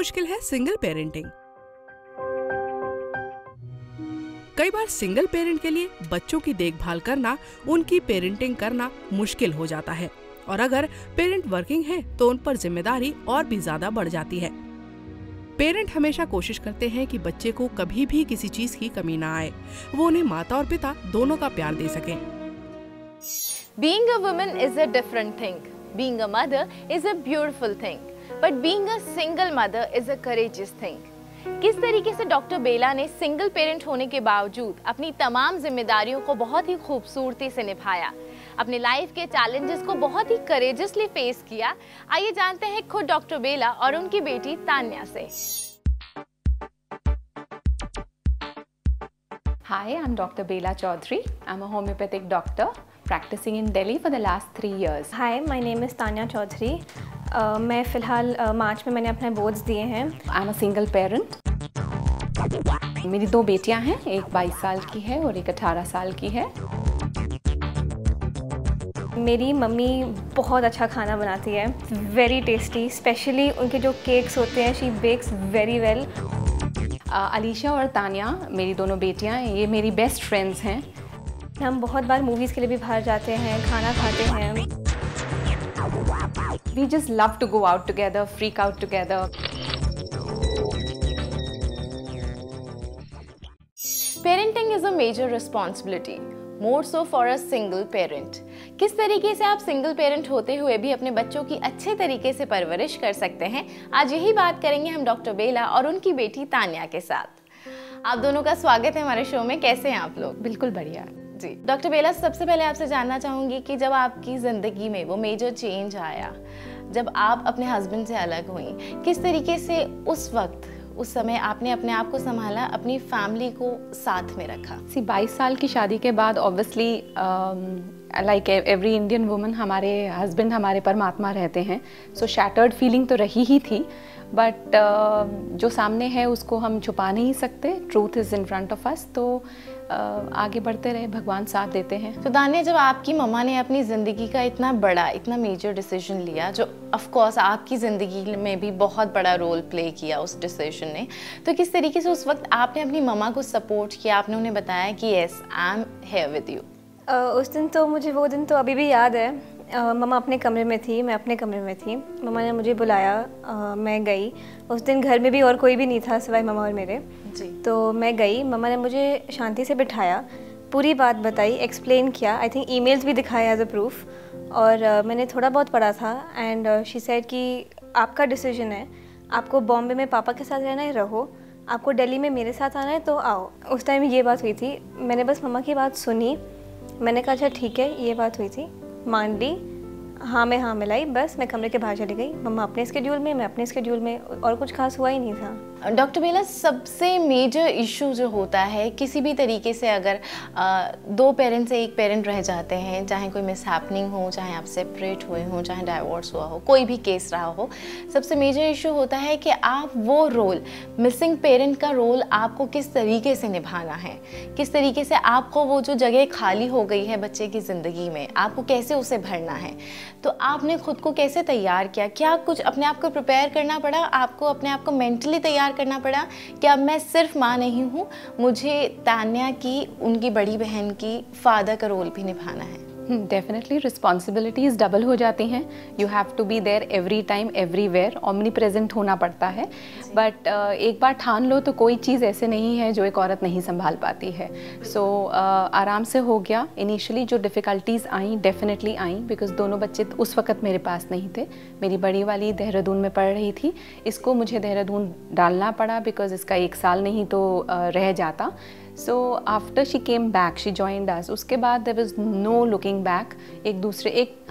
मुश्किल है single parenting. कई बार सिंगल पेरेंट के लिए बच्चों की देखभाल करना, उनकी पेरेंटिंग करना मुश्किल हो जाता है और अगर पेरेंट वर्किंग है तो उन पर जिम्मेदारी और भी ज्यादा बढ़ जाती है। पेरेंट हमेशा कोशिश करते हैं कि बच्चे को कभी भी किसी चीज की कमी ना आए, वो उन्हें माता और पिता दोनों का प्यार दे सकें। Being a woman is a different thing. Being a mother is a beautiful thing. But being a single mother is a courageous thing. किस तरीके से डॉक्टर बेला ने सिंगल पेरेंट होने के बावजूद अपनी तमाम जिम्मेदारियों को बहुत ही खूबसूरती से निभाया, अपने लाइफ के चैलेंजेस को बहुत ही करेजियसली फेस किया। आइए जानते हैं खुद डॉक्टर बेला और उनकी बेटी तान्या से। Hi, I'm Dr. Bela Chaudhary. I'm a homeopathic doctor practicing in Delhi for the last 3 years. Hi, my name is Tanya Chaudhary. मैं फ़िलहाल मार्च में मैंने अपने बोर्ड्स दिए हैं। I'm a single parent. मेरी 2 बेटियां हैं, एक 22 साल की है और एक 18 साल की है। मेरी मम्मी बहुत अच्छा खाना बनाती है, वेरी टेस्टी, स्पेशली उनके जो केक्स होते हैं, she bakes very well. Alisha और तान्या मेरी दोनों बेटियां हैं, ये मेरी बेस्ट फ्रेंड्स हैं। हम बहुत बार मूवीज़ के लिए भी बाहर जाते हैं, खाना खाते हैं। We just love to go out together, freak out together. Parenting is a major responsibility, more so for a single parent. किस तरीके से आप सिंगल पेरेंट होते हुए भी अपने बच्चों की अच्छे तरीके से परवरिश कर सकते हैं, आज यही बात करेंगे हम डॉक्टर बेला और उनकी बेटी तान्या के साथ। आप दोनों का स्वागत है हमारे शो में। कैसे हैं आप लोग? बिल्कुल बढ़िया जी। डॉक्टर बेला, सबसे पहले आपसे जानना चाहूँगी कि जब आपकी ज़िंदगी में वो मेजर चेंज आया, जब आप अपने हस्बैंड से अलग हुई, किस तरीके से उस समय आपने अपने आप को संभाला, अपनी फैमिली को साथ में रखा? 22 साल की शादी के बाद obviously like every Indian woman हमारे हस्बैंड हमारे परमात्मा रहते हैं, सो शैटर्ड फीलिंग तो रही ही थी, बट जो सामने है उसको हम छुपा नहीं सकते। Truth is in front of us, तो आगे बढ़ते रहे, भगवान साथ देते हैं। तो तान्या, जब आपकी मम्मा ने अपनी ज़िंदगी का इतना बड़ा, इतना मेजर डिसीजन लिया, जो ऑफ कोर्स आपकी ज़िंदगी में भी बहुत बड़ा रोल प्ले किया उस डिसीजन ने, तो किस तरीके से उस वक्त आपने अपनी मम्मा को सपोर्ट किया, आपने उन्हें बताया कि yes I am here with you? उस दिन तो मुझे वो दिन तो अभी भी याद है। मम्मा अपने कमरे में थी, मैं अपने कमरे में थी। मम्मा ने मुझे बुलाया, मैं गई। उस दिन घर में भी और कोई भी नहीं था सिवाय मम्मा और मेरे जी। तो मैं गई, मम्मा ने मुझे शांति से बिठाया, पूरी बात बताई, एक्सप्लेन किया, आई थिंक ईमेल्स भी दिखाए एज अ प्रूफ, और मैंने थोड़ा बहुत पढ़ा था। एंड शी सेड कि आपका डिसीजन है, आपको बॉम्बे में पापा के साथ रहना है, रहो, आपको दिल्ली में मेरे साथ आना है तो आओ। उस टाइम ये बात हुई थी। मैंने बस मम्मा की बात सुनी, मैंने कहा अच्छा ठीक है, ये बात हुई थी, मान ली, हाँ में हाँ मिलाई, बस मैं कमरे के बाहर चली गई। मम्मा अपने स्केड्यूल में, मैं अपने स्केड्यूल में, और कुछ खास हुआ ही नहीं था। डॉक्टर बेला, सबसे मेजर इशू जो होता है किसी भी तरीके से, अगर 2 पेरेंट से 1 पेरेंट रह जाते हैं, चाहे कोई मिसहैपनिंग हो, चाहे आप सेपरेट हुए हो, चाहे डाइवोर्स हुआ हो, कोई भी केस रहा हो, सबसे मेजर इशू होता है कि आप वो रोल, मिसिंग पेरेंट का रोल आपको किस तरीके से निभाना है, किस तरीके से आपको वो जो जगह खाली हो गई है बच्चे की ज़िंदगी में, आपको कैसे उसे भरना है। तो आपने खुद को कैसे तैयार किया? क्या कुछ अपने आप को प्रिपेयर करना पड़ा, आपको अपने आप को मेंटली तैयार करना पड़ा कि अब मैं सिर्फ माँ नहीं हूँ, मुझे तान्या की, उनकी बड़ी बहन की फादर का रोल भी निभाना है? डेफिनेटली रिस्पॉन्सिबिलिटीज़ डबल हो जाती हैं। You have to be there every time everywhere, omnipresent होना पड़ता है। बट एक बार ठान लो तो कोई चीज़ ऐसे नहीं है जो एक औरत नहीं संभाल पाती है। सो आराम से हो गया। इनिशियली जो difficulties I definitely I, because दोनों बच्चे उस वक़्त मेरे पास नहीं थे। मेरी बड़ी वाली देहरादून में पढ़ रही थी, इसको मुझे देहरादून डालना पड़ा बिकॉज इसका 1 साल नहीं तो रह जाता। So after she came back, she joined us, उसके बाद there was no looking back.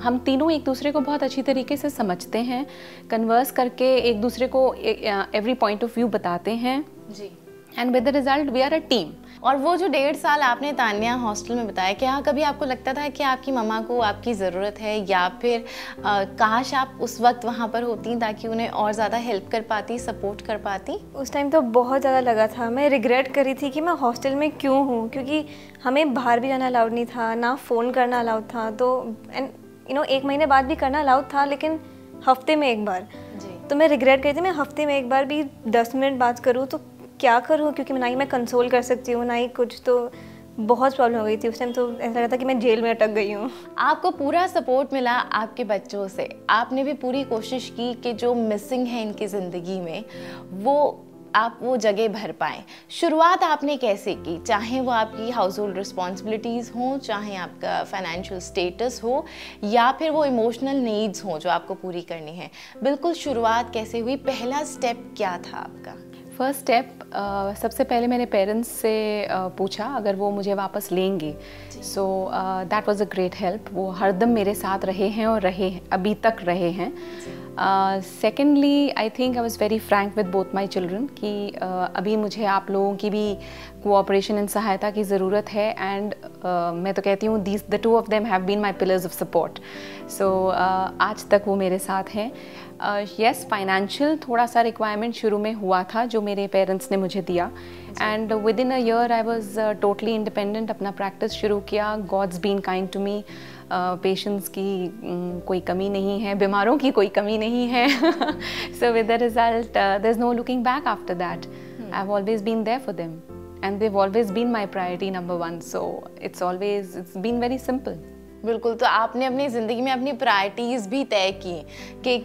हम तीनों एक दूसरे को बहुत अच्छी तरीके से समझते हैं, कन्वर्स करके एक दूसरे को एवरी पॉइंट ऑफ व्यू बताते हैं जी, and with the result we are a team. और वो जो 1.5 साल आपने तान्या हॉस्टल में बताया, क्या कभी आपको लगता था कि आपकी मम्मा को आपकी ज़रूरत है, या फिर काश आप उस वक्त वहाँ पर होती ताकि उन्हें और ज़्यादा हेल्प कर पाती, सपोर्ट कर पाती? उस टाइम तो बहुत ज़्यादा लगा था। मैं रिग्रेट करी थी कि मैं हॉस्टल में क्यों हूँ, क्योंकि हमें बाहर भी जाना अलाउड नहीं था, ना फ़ोन करना अलाउड था। तो 1 महीने बाद भी करना अलाउड था, लेकिन हफ्ते में 1 बार। जी। तो मैं रिग्रेट करती थी मैं हफ्ते में एक बार भी 10 मिनट बात करूँ तो क्या करूँ, क्योंकि ना ही मैं कंसोल कर सकती हूँ ना ही कुछ, तो बहुत प्रॉब्लम हो गई थी उस टाइम। तो ऐसा लगा था कि मैं जेल में अटक गई हूँ। आपको पूरा सपोर्ट मिला आपके बच्चों से, आपने भी पूरी कोशिश की कि जो मिसिंग है इनकी ज़िंदगी में वो आप वो जगह भर पाएँ। शुरुआत आपने कैसे की, चाहे वो आपकी हाउस होल्ड रिस्पॉन्सिबिलिटीज़ हों, चाहे आपका फाइनेंशियल स्टेटस हो या फिर वो इमोशनल नीड्स हों जो आपको पूरी करनी है, बिल्कुल शुरुआत कैसे हुई, पहला स्टेप क्या था आपका? फर्स्ट स्टेप सबसे पहले मैंने पेरेंट्स से पूछा अगर वो मुझे वापस लेंगे, so that was a great help. वो हरदम मेरे साथ रहे हैं और अभी तक रहे हैं। Secondly I think I was very Frank with both my children कि अभी मुझे आप लोगों की भी कोऑपरेशन एंड सहायता की ज़रूरत है, एंड मैं तो कहती हूँ the two of them have been my pillars of support. So आज तक वो मेरे साथ हैं। यस, फाइनेंशियल थोड़ा सा रिक्वायरमेंट शुरू में हुआ था जो मेरे पेरेंट्स ने मुझे दिया, and within a year I was totally independent, अपना प्रैक्टिस शुरू किया। God's been kind to me, patience की कोई कमी नहीं है, बीमारों की कोई कमी नहीं है। So with the result there is no looking back after that. I have always been there for them and they have always been my priority number 1, so it's been very simple. बिल्कुल, तो आपने अपनी ज़िंदगी में अपनी priorities भी तय की कि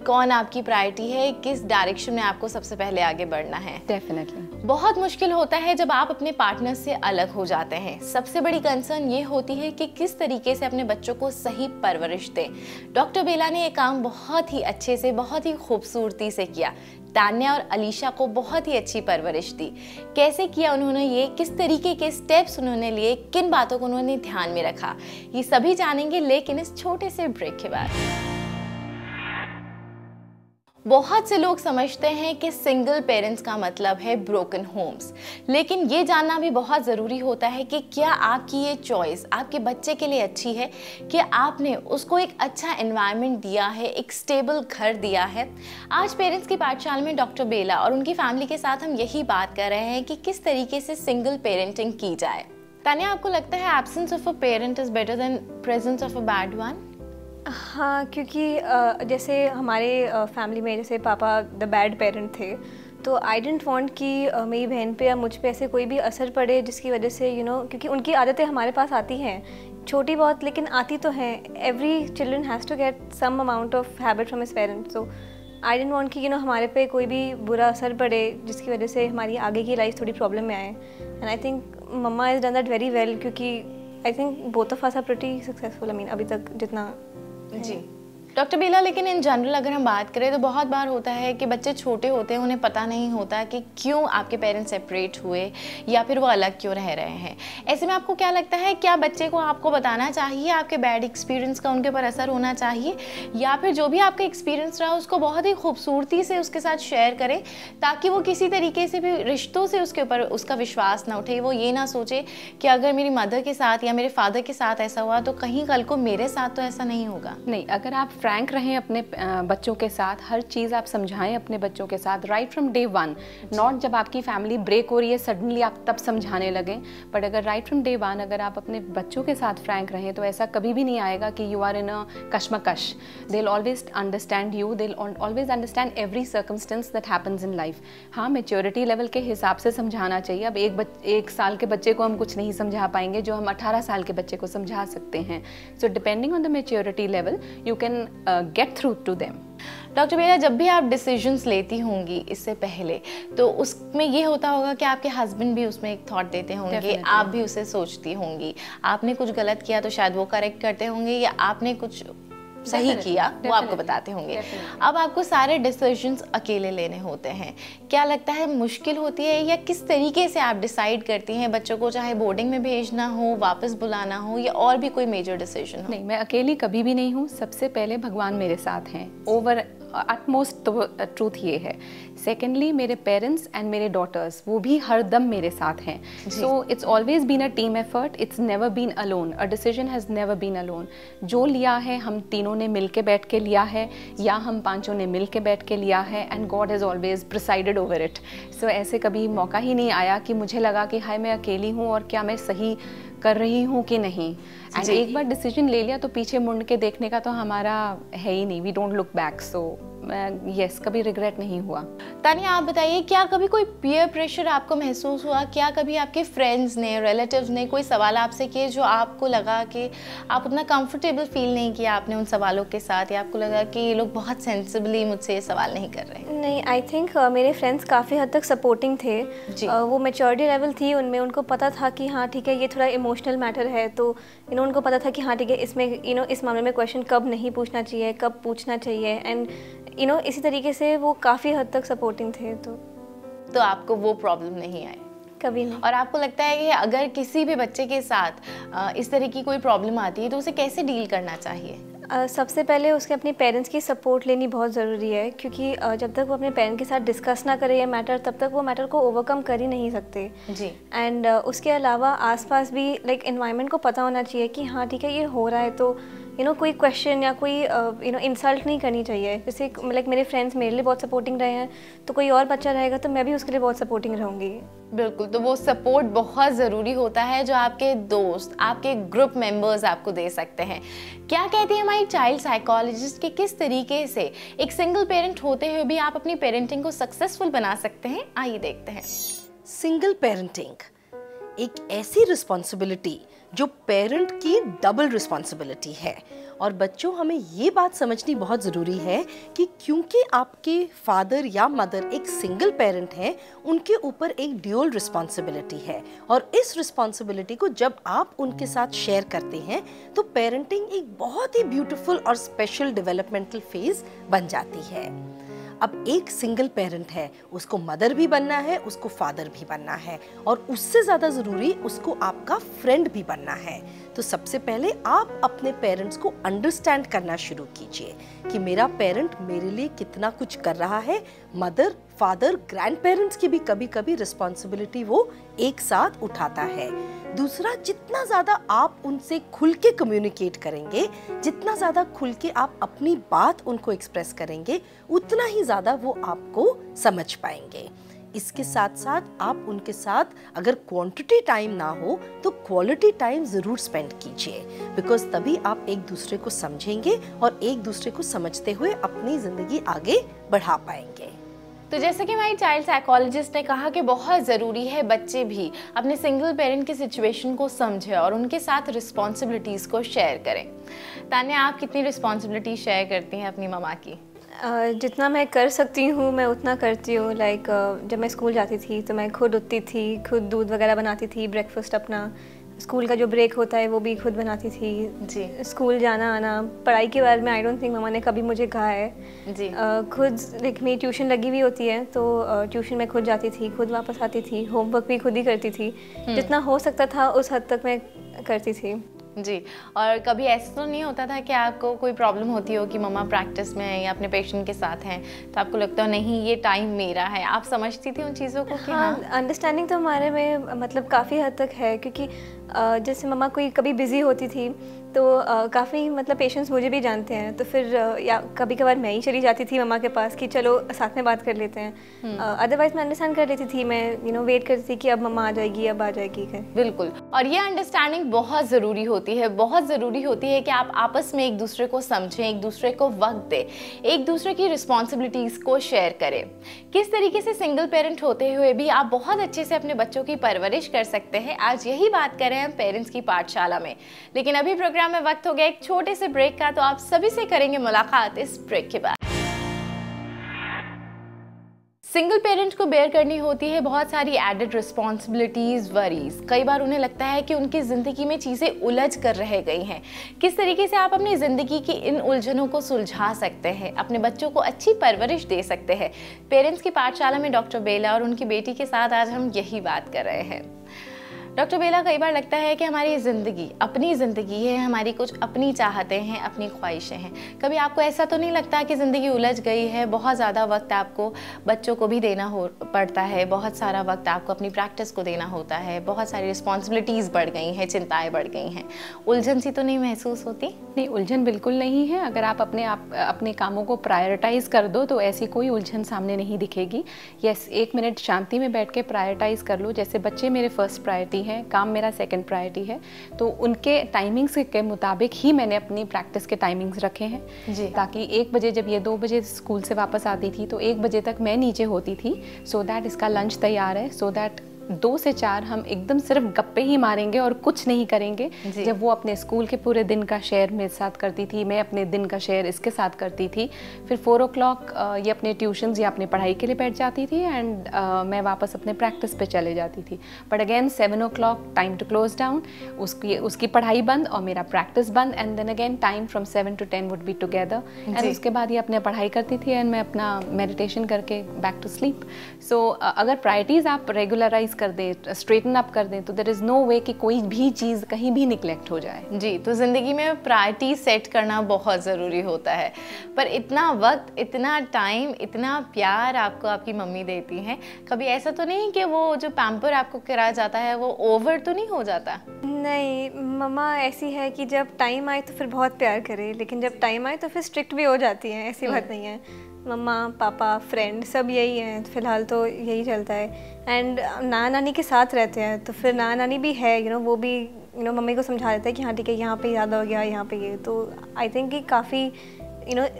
कौन आपकी प्रायोरिटी है, किस डायरेक्शन में आपको सबसे पहले आगे बढ़ना है। डेफिनेटली बहुत मुश्किल होता है जब आप अपने पार्टनर से अलग हो जाते हैं। सबसे बड़ी कंसर्न ये होती है कि किस तरीके से अपने बच्चों को सही परवरिश दें। डॉक्टर बेला ने ये काम बहुत ही अच्छे से, बहुत ही खूबसूरती से किया। तान्या और अलीशा को बहुत ही अच्छी परवरिश दी। कैसे किया उन्होंने ये, किस तरीके के स्टेप्स उन्होंने लिए, किन बातों को उन्होंने ध्यान में रखा, ये सभी जानेंगे लेकिन इस छोटे से ब्रेक के बाद। बहुत से लोग समझते हैं कि सिंगल पेरेंट्स का मतलब है ब्रोकन होम्स, लेकिन ये जानना भी बहुत ज़रूरी होता है कि क्या आपकी ये चॉइस आपके बच्चे के लिए अच्छी है, कि आपने उसको एक अच्छा एनवायरनमेंट दिया है, एक स्टेबल घर दिया है। आज पेरेंट्स की पाठशाला में डॉक्टर बेला और उनकी फैमिली के साथ हम यही बात कर रहे हैं कि किस तरीके से सिंगल पेरेंटिंग की जाए। तान्या, आपको लगता है absence of a parent is better than presence of a bad one? हाँ, क्योंकि जैसे हमारे फैमिली में जैसे पापा द बैड पेरेंट थे, तो आई डेंट वांट कि मेरी बहन पे या मुझ पे ऐसे कोई भी असर पड़े जिसकी वजह से क्योंकि उनकी आदतें हमारे पास आती हैं छोटी बहुत, लेकिन आती तो हैं। Every children has to get some amount of habit from his parents. So I don't want कि हमारे पे कोई भी बुरा असर पड़े जिसकी वजह से हमारी आगे की लाइफ थोड़ी प्रॉब्लम में आए। And I think mamma is done that very well, क्योंकि I think both of us are pretty successful. I mean अभी तक जितना जी। डॉक्टर बेला, लेकिन इन जनरल अगर हम बात करें तो बहुत बार होता है कि बच्चे छोटे होते हैं, उन्हें पता नहीं होता कि क्यों आपके पेरेंट्स सेपरेट हुए या फिर वो अलग क्यों रह रहे हैं। ऐसे में आपको क्या लगता है, क्या बच्चे को आपको बताना चाहिए, आपके बैड एक्सपीरियंस का उनके ऊपर असर होना चाहिए, या फिर जो भी आपका एक्सपीरियंस रहा उसको बहुत ही खूबसूरती से उसके साथ शेयर करें ताकि वो किसी तरीके से भी रिश्तों से उसके ऊपर उसका विश्वास ना उठे, वो ये ना सोचे कि अगर मेरी मदर के साथ या मेरे फादर के साथ ऐसा हुआ तो कहीं कल को मेरे साथ तो ऐसा नहीं होगा? नहीं, अगर आप फ्रैंक रहें अपने बच्चों के साथ, हर चीज़ आप समझाएं अपने बच्चों के साथ राइट फ्रॉम डे 1, नॉट जब आपकी फैमिली ब्रेक हो रही है सडनली आप तब समझाने लगें, बट अगर राइट फ्रॉम डे 1 अगर आप अपने बच्चों के साथ फ्रैंक रहें तो ऐसा कभी भी नहीं आएगा कि यू आर इन अ कश्मकश। They will always understand you, they will always understand every circumstance that happens in life. हाँ, मैच्योरिटी लेवल के हिसाब से समझाना चाहिए। अब एक साल के बच्चे को हम कुछ नहीं समझा पाएंगे जो हम 18 साल के बच्चे को समझा सकते हैं। So depending on the maturity level you can get through to them. Doctor Bela, जब भी आप डिसीजंस लेती होंगी इससे पहले तो उसमें ये होता होगा कि आपके हस्बैंड भी उसमें एक थॉट देते होंगे, आप भी उसे सोचती होंगी, आपने कुछ गलत किया तो शायद वो करेक्ट करते होंगे या आपने कुछ सही किया वो आपको बताते होंगे। अब आपको सारे डिसीजंस अकेले लेने होते हैं, क्या लगता है मुश्किल होती है या किस तरीके से आप डिसाइड करती हैं बच्चों को, चाहे बोर्डिंग में भेजना हो, वापस बुलाना हो या और भी कोई मेजर डिसीजन हो? नहीं, मैं अकेली कभी भी नहीं हूँ। सबसे पहले भगवान मेरे साथ हैं, ओवर अटमोस्ट तो ट्रूथ ये है। सेकेंडली मेरे पेरेंट्स एंड मेरे डॉटर्स वो भी हर दम मेरे साथ हैं। So it's always been a team effort, it's never been alone, a decision has never been alone. जो लिया है हम तीनों ने मिल के बैठ के लिया है या हम पांचों ने मिल के बैठ के लिया है, and God has always presided over it. So ऐसे कभी मौका ही नहीं आया कि मुझे लगा कि हाय मैं अकेली हूँ और क्या मैं सही कर रही हूँ कि नहीं। एंड एक बार डिसीजन ले लिया तो पीछे मुड़ के देखने का तो हमारा है ही नहीं, we don't look back. So yes, कभी रिग्रेट नहीं हुआ। तानिया, आप बताइए, क्या कभी कोई पीयर प्रेशर आपको महसूस हुआ? क्या कभी आपके फ्रेंड्स ने, रिलेटिव्स ने कोई सवाल आपसे किए जो आपको लगा कि आप उतना कंफर्टेबल फील नहीं किया आपने उन सवालों के साथ, या आपको लगा कि ये लोग बहुत सेंसिबली मुझसे ये सवाल नहीं कर रहे? नहीं, आई थिंक मेरे फ्रेंड्स काफ़ी हद तक सपोर्टिंग थे। वो मैच्योरिटी लेवल थी उनमें, उनको पता था कि हाँ ठीक है, ये थोड़ा इमोशनल मैटर है, तो उनको पता था कि हाँ ठीक है, इसमें इस मामले में क्वेश्चन कब नहीं पूछना चाहिए, कब पूछना चाहिए, एंड इसी तरीके से वो काफ़ी हद तक सपोर्टिंग थे। तो आपको वो प्रॉब्लम नहीं आई? कभी नहीं। और आपको लगता है कि अगर किसी भी बच्चे के साथ इस तरह की कोई प्रॉब्लम आती है तो उसे कैसे डील करना चाहिए? सबसे पहले उसके अपने पेरेंट्स की सपोर्ट लेनी बहुत ज़रूरी है, क्योंकि जब तक वो अपने पेरेंट्स के साथ डिस्कस ना करे ये मैटर, तब तक वो मैटर को ओवरकम कर ही नहीं सकते जी। एंड उसके अलावा आसपास भी एनवायरनमेंट को पता होना चाहिए कि हाँ ठीक है, ये हो रहा है, तो कोई क्वेश्चन या कोई इंसल्ट नहीं करनी चाहिए। जैसे मेरे फ्रेंड्स मेरे लिए बहुत सपोर्टिंग रहे हैं, तो कोई और बच्चा रहेगा तो मैं भी उसके लिए बहुत सपोर्टिंग रहूँगी। बिल्कुल, तो वो सपोर्ट बहुत ज़रूरी होता है जो आपके दोस्त, आपके ग्रुप मेंबर्स आपको दे सकते हैं। क्या कहती है हमारी चाइल्ड साइकोलॉजिस्ट कि किस तरीके से एक सिंगल पेरेंट होते हुए भी आप अपनी पेरेंटिंग को सक्सेसफुल बना सकते हैं? आइए देखते हैं। सिंगल पेरेंटिंग एक ऐसी रिस्पॉन्सिबिलिटी जो पेरेंट की डबल रिस्पॉन्सिबिलिटी है, और बच्चों हमें ये बात समझनी बहुत ज़रूरी है कि क्योंकि आपके फादर या मदर एक सिंगल पेरेंट हैं, उनके ऊपर एक ड्यूअल रिस्पॉन्सिबिलिटी है, और इस रिस्पॉन्सिबिलिटी को जब आप उनके साथ शेयर करते हैं तो पेरेंटिंग एक बहुत ही ब्यूटीफुल और स्पेशल डेवलपमेंटल फेज बन जाती है। अब एक सिंगल पेरेंट है, उसको मदर भी बनना है, उसको फादर भी बनना है, और उससे ज़्यादा ज़रूरी उसको आपका फ्रेंड भी बनना है। तो सबसे पहले आप अपने पेरेंट्स को अंडरस्टैंड करना शुरू कीजिए कि मेरा पेरेंट मेरे लिए कितना कुछ कर रहा है। मदर, फादर, ग्रैंड पेरेंट्स की भी कभी कभी रिस्पॉन्सिबिलिटी वो एक साथ उठाता है। दूसरा, जितना ज़्यादा आप उनसे खुल के कम्युनिकेट करेंगे, जितना ज़्यादा खुल के आप अपनी बात उनको एक्सप्रेस करेंगे, उतना ही ज़्यादा वो आपको समझ पाएंगे। इसके साथ साथ आप उनके साथ अगर क्वांटिटी टाइम ना हो तो क्वालिटी टाइम ज़रूर स्पेंड कीजिए, बिकॉज तभी आप एक दूसरे को समझेंगे और एक दूसरे को समझते हुए अपनी ज़िंदगी आगे बढ़ा पाएंगे। तो जैसे कि हमारी चाइल्ड साइकोलॉजिस्ट ने कहा कि बहुत ज़रूरी है बच्चे भी अपने सिंगल पेरेंट की सिचुएशन को समझें और उनके साथ रिस्पॉन्सिबिलिटीज़ को शेयर करें। तान्या, आप कितनी रिस्पॉन्सिबिलिटी शेयर करती हैं अपनी ममा की? जितना मैं कर सकती हूँ मैं उतना करती हूँ। जब मैं स्कूल जाती थी तो मैं खुद उठती थी, खुद दूध वगैरह बनाती थी, ब्रेकफास्ट अपना, स्कूल का जो ब्रेक होता है वो भी खुद बनाती थी जी। स्कूल जाना आना, पढ़ाई के बारे में आई डोंट थिंक मम्मा ने कभी मुझे कहा है जी। खुद मेरी ट्यूशन लगी हुई होती है तो ट्यूशन में खुद जाती थी, खुद वापस आती थी, होमवर्क भी खुद ही करती थी, जितना हो सकता था उस हद तक मैं करती थी जी। और कभी ऐसा तो नहीं होता था कि आपको कोई प्रॉब्लम होती हो कि मम्मा प्रैक्टिस में है या अपने पेशेंट के साथ हैं, तो आपको लगता हो नहीं ये टाइम मेरा है? आप समझती थी उन चीज़ों को कि हाँ? अंडरस्टैंडिंग तो हमारे में काफ़ी हद तक है, क्योंकि जैसे मम्मा कोई कभी बिज़ी होती थी तो काफ़ी पेशेंट्स मुझे भी जानते हैं, तो फिर या कभी कभार मैं ही चली जाती थी मम्मा के पास कि चलो साथ में बात कर लेते हैं। अदरवाइज मैं अंडरस्टैंड कर लेती थी, मैं वेट करती थी कि अब मम्मा आ जाएगी, अब आ जाएगी। बिल्कुल, और ये अंडरस्टैंडिंग बहुत ज़रूरी होती है, बहुत ज़रूरी होती है कि आप आपस में एक दूसरे को समझें, एक दूसरे को वक्त दें, एक दूसरे की रिस्पॉन्सिबिलिटीज़ को शेयर करें। किस तरीके से सिंगल पेरेंट होते हुए भी आप बहुत अच्छे से अपने बच्चों की परवरिश कर सकते हैं, आज यही बात कर रहे हैं हम पेरेंट्स की पाठशाला में। लेकिन अभी प्रोग्राम में वक्त हो गया एक छोटे से ब्रेक का, तो आप सभी से करेंगे मुलाकात इस ब्रेक के बाद। सिंगल पेरेंट को बेयर करनी होती है बहुत सारी एडेड रिस्पॉन्सिबिलिटीज़, वरीज। कई बार उन्हें लगता है कि उनकी ज़िंदगी में चीज़ें उलझ कर रह गई हैं। किस तरीके से आप अपनी ज़िंदगी की इन उलझनों को सुलझा सकते हैं, अपने बच्चों को अच्छी परवरिश दे सकते हैं? पेरेंट्स की पाठशाला में डॉक्टर बेला और उनकी बेटी के साथ आज हम यही बात कर रहे हैं। डॉक्टर बेला, कई बार लगता है कि हमारी ज़िंदगी अपनी ज़िंदगी है, हमारी कुछ अपनी चाहतें हैं, अपनी ख्वाहिशें हैं। कभी आपको ऐसा तो नहीं लगता कि ज़िंदगी उलझ गई है, बहुत ज़्यादा वक्त आपको बच्चों को भी देना पड़ता है, बहुत सारा वक्त आपको अपनी प्रैक्टिस को देना होता है, बहुत सारी रिस्पॉन्सिबिलिटीज़ बढ़ गई हैं, चिंताएँ बढ़ गई हैं, उलझन सी तो नहीं महसूस होती? नहीं, उलझन बिल्कुल नहीं है। अगर आप अपने कामों को प्रायोरिटाइज़ कर दो तो ऐसी कोई उलझन सामने नहीं दिखेगी। यस, 1 मिनट शांति में बैठ के प्रायोरिटाइज़ कर लो। जैसे बच्चे मेरे फर्स्ट प्रायोरिटी नहीं है, काम मेरा सेकंड प्रायोरिटी है। तो उनके टाइमिंग्स के मुताबिक ही मैंने अपनी प्रैक्टिस के टाइमिंग्स रखे हैं जी, ताकि 1 बजे जब ये 2 बजे स्कूल से वापस आती थी तो 1 बजे तक मैं नीचे होती थी, सो दैट इसका लंच तैयार है, सो दैट 2 से 4 हम एकदम सिर्फ गप्पे ही मारेंगे और कुछ नहीं करेंगे। जब वो अपने स्कूल के पूरे दिन का शेयर मेरे साथ करती थी, मैं अपने दिन का शेयर इसके साथ करती थी। फिर 4 o'clock ये अपने ट्यूशन्स या अपनी पढ़ाई के लिए बैठ जाती थी एंड मैं वापस अपने प्रैक्टिस पे चले जाती थी। But again 7 o'clock time to close down, उसकी पढ़ाई बंद और मेरा प्रैक्टिस बंद, and then again time from 7 to 10 would be together, and उसके बाद ये अपने पढ़ाई करती थी एंड मैं अपना मेडिटेशन करके बैक टू स्लीप। सो अगर प्रायोरिटीज़ आप रेगुलराइज कर दे, स्ट्रेटन अप कर दें, तो देयर इज़ नो वे कि कोई भी चीज़ कहीं भी निगलेक्ट हो जाए। जी, तो ज़िंदगी में प्रायोरिटी सेट करना बहुत ज़रूरी होता है, पर इतना वक्त, इतना टाइम, इतना प्यार आपको आपकी मम्मी देती हैं, कभी ऐसा तो नहीं कि वो जो पैम्पर आपको कराया जाता है वो ओवर तो नहीं हो जाता? नहीं, मम्मा ऐसी है कि जब टाइम आए तो फिर बहुत प्यार करे, लेकिन जब टाइम आए तो फिर स्ट्रिक्ट भी हो जाती हैं, ऐसी बात नहीं है। मम्मा पापा फ्रेंड सब यही हैं, फ़िलहाल तो यही चलता है। एंड नाना नानी के साथ रहते हैं तो फिर नाना नानी भी है, वो भी मम्मी को समझा देता है कि हाँ ठीक है, यहाँ पे ज़्यादा हो गया, यहाँ पे ये, तो आई थिंक कि काफ़ी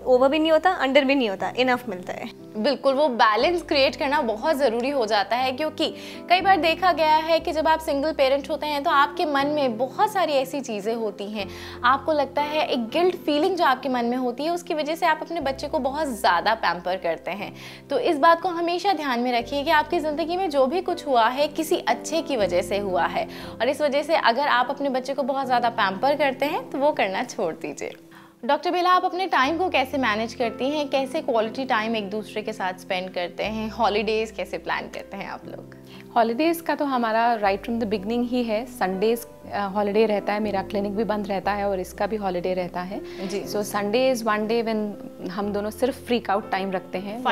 ओवर भी नहीं होता, अंडर भी नहीं होता, इनफ मिलता है। बिल्कुल, वो बैलेंस क्रिएट करना बहुत ज़रूरी हो जाता है, क्योंकि कई बार देखा गया है कि जब आप सिंगल पेरेंट होते हैं तो आपके मन में बहुत सारी ऐसी चीज़ें होती हैं, आपको लगता है एक गिल्ट फीलिंग जो आपके मन में होती है, उसकी वजह से आप अपने बच्चे को बहुत ज़्यादा पैम्पर करते हैं। तो इस बात को हमेशा ध्यान में रखिए कि आपकी ज़िंदगी में जो भी कुछ हुआ है किसी अच्छे की वजह से हुआ है, और इस वजह से अगर आप अपने बच्चे को बहुत ज़्यादा पैम्पर करते हैं तो वो करना छोड़ दीजिए। डॉक्टर बेला, आप अपने टाइम को कैसे मैनेज करती हैं? कैसे क्वालिटी टाइम एक दूसरे के साथ स्पेंड करते हैं? हॉलीडेज़ कैसे प्लान करते हैं आप लोग? हॉलीडेज़ का तो हमारा राइट फ्रॉम द बिगनिंग ही है, संडेज़ हॉलीडे रहता है, मेरा क्लिनिक भी बंद रहता है और इसका भी हॉलीडे रहता है जी। So Sunday is one day when हम दोनों सिर्फ फ्रीक आउट टाइम रखते हैं।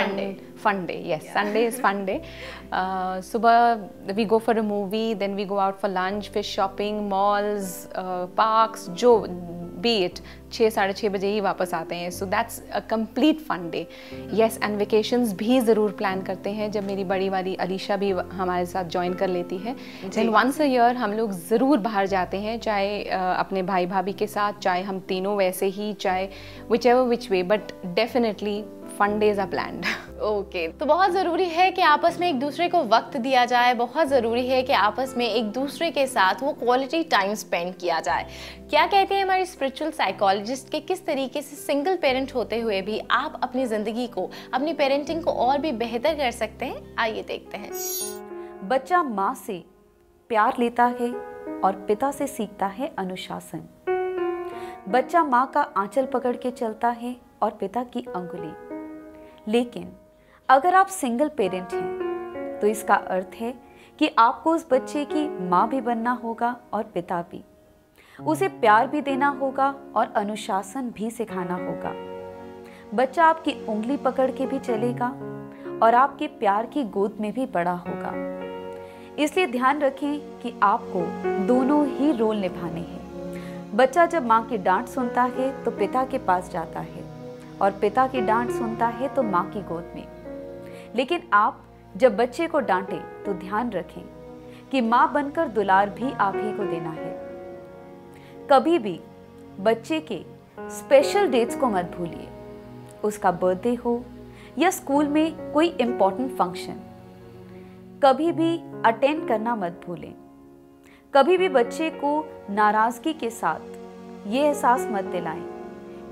Fun day, yes, Sunday is fun day. सुबह we go for a movie, then we go out for lunch, फिर शॉपिंग, मॉल्स, पार्क्स, जो बी इट 6-6:30 बजे ही वापस आते हैं। So that's a complete fun day. Yes, and vacations भी ज़रूर प्लान करते हैं, जब मेरी बड़ी वाली अलीशा भी हमारे साथ ज्वाइन कर लेती है। देन वंस अ ईयर हम लोग ज़रूर बाहर जाते हैं, चाहे अपने भाई भाभी के साथ, चाहे हम तीनों वैसे ही, चाहे whichever which way, but definitely fun days are planned. Okay, तो बहुत ज़रूरी है कि आपस में एक दूसरे को वक्त दिया जाए, बहुत ज़रूरी है कि आपस में एक दूसरे के साथ वो क्वालिटी टाइम स्पेंड किया जाए। क्या कहते हैं हमारे स्पिरिचुअल साइकोलॉजिस्ट के किस तरीके से सिंगल पेरेंट होते हुए भी आप अपनी ज़िंदगी को, अपनी पेरेंटिंग को और भी बेहतर कर सकते हैं? आइए देखते हैं। बच्चा माँ से प्यार लेता है और पिता से सीखता है अनुशासन। बच्चा माँ का आंचल पकड़ के चलता है और पिता की अंगुली। लेकिन अगर आप सिंगल पेरेंट हैं तो इसका अर्थ है कि आपको उस बच्चे की माँ भी बनना होगा और पिता भी। उसे प्यार भी देना होगा और अनुशासन भी सिखाना होगा। बच्चा आपकी उंगली पकड़ के भी चलेगा और आपके प्यार की गोद में भी बड़ा होगा। इसलिए ध्यान रखें कि आपको दोनों ही रोल निभाने हैं। बच्चा जब माँ की डांट सुनता है तो पिता के पास जाता है और पिता की डांट सुनता है तो माँ की गोद में। लेकिन आप जब बच्चे को डांटें तो ध्यान रखें कि माँ बनकर दुलार भी आप ही को देना है। कभी भी बच्चे के स्पेशल डेट्स को मत भूलिए। उसका बर्थडे हो या स्कूल में कोई इम्पोर्टेंट फंक्शन, कभी भी अटेंड करना मत भूलें। कभी भी बच्चे को नाराज़गी के साथ ये एहसास मत दिलाएं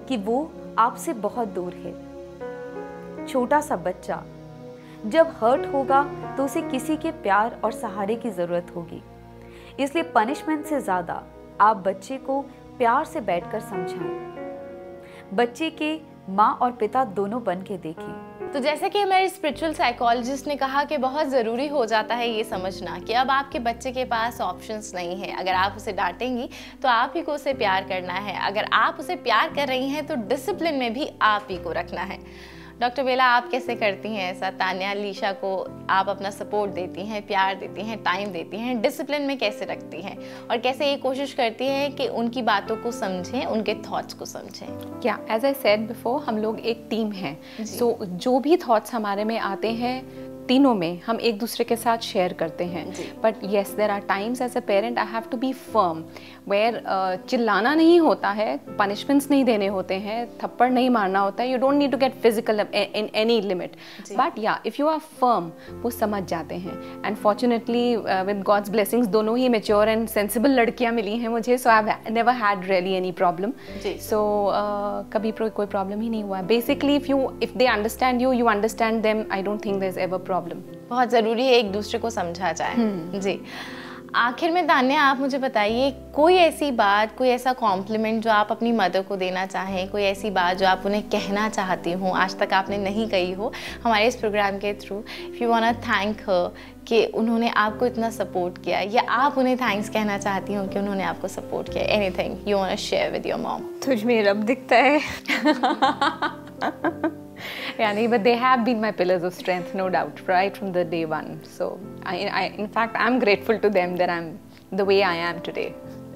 कि वो आपसे बहुत दूर है। छोटा सा बच्चा जब हर्ट होगा तो उसे किसी के प्यार और सहारे की ज़रूरत होगी। इसलिए पनिशमेंट से ज़्यादा आप बच्चे को प्यार से बैठकर समझाएं। बच्चे के माँ और पिता दोनों बन के देखें। तो जैसे कि हमारे स्पिरिचुअल साइकोलॉजिस्ट ने कहा कि बहुत ज़रूरी हो जाता है ये समझना कि अब आपके बच्चे के पास ऑप्शंस नहीं है। अगर आप उसे डांटेंगी तो आप ही को उसे प्यार करना है, अगर आप उसे प्यार कर रही हैं तो डिसिप्लिन में भी आप ही को रखना है। डॉक्टर बेला, आप कैसे करती हैं ऐसा? तान्या, लीशा को आप अपना सपोर्ट देती हैं, प्यार देती हैं, टाइम देती हैं, डिसिप्लिन में कैसे रखती हैं और कैसे ये कोशिश करती हैं कि उनकी बातों को समझें, उनके थॉट्स को समझें? क्या, एज आई सेड बिफोर, हम लोग एक टीम हैं। सो जो भी थॉट्स हमारे में आते हैं तीनों में हम एक दूसरे के साथ शेयर करते हैं। But yes, there are times as a parent I have to be firm, where चिल्लाना नहीं होता है, पनिशमेंट्स नहीं देने होते हैं, थप्पड़ नहीं मारना होता है, you don't need to get physical in any limit, but या इफ़ यू आर फर्म वो समझ जाते हैं। And fortunately with God's blessings दोनों ही मेच्योर एंड सेंसिबल लड़कियाँ मिली हैं मुझे, so I have never had really any problem. So कभी कोई प्रॉब्लम ही नहीं हुआ। Basically if they understand you, you understand them, I don't think there is ever problem. बहुत ज़रूरी है एक दूसरे को समझा जाए। जी, आखिर में तान्या आप मुझे बताइए, कोई ऐसी बात, कोई ऐसा कॉम्प्लीमेंट जो आप अपनी मदर को देना चाहें, कोई ऐसी बात जो आप उन्हें कहना चाहती हो, आज तक आपने नहीं कही हो हमारे इस प्रोग्राम के through, if you want to thank her कि उन्होंने आपको इतना सपोर्ट किया, या आप उन्हें थैंक्स कहना चाहती हो कि उन्होंने आपको सपोर्ट किया, anything you want to share with your mom? तुझ में रब दिखता है। Yeah, but they have been my pillars of strength, no doubt, right from the day one. So, in fact, I'm grateful to them that I'm the way I am today.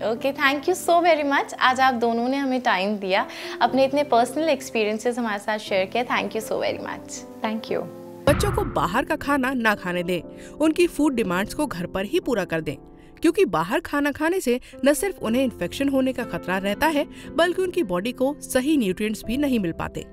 Okay, thank you so very much. आज आप दोनों ने हमें time दिया, अपने इतने personal experiences हमारे साथ शेयर किया। Thank you so very much. Thank you. बच्चों को बाहर का खाना ना खाने दें, उनकी फूड डिमांड्स को घर पर ही पूरा कर दें, क्योंकि बाहर खाना खाने से न सिर्फ उन्हें इन्फेक्शन होने का खतरा रहता है, बल्कि उनकी बॉडी को सही न्यूट्रिएंट्स भी नहीं मिल पाते।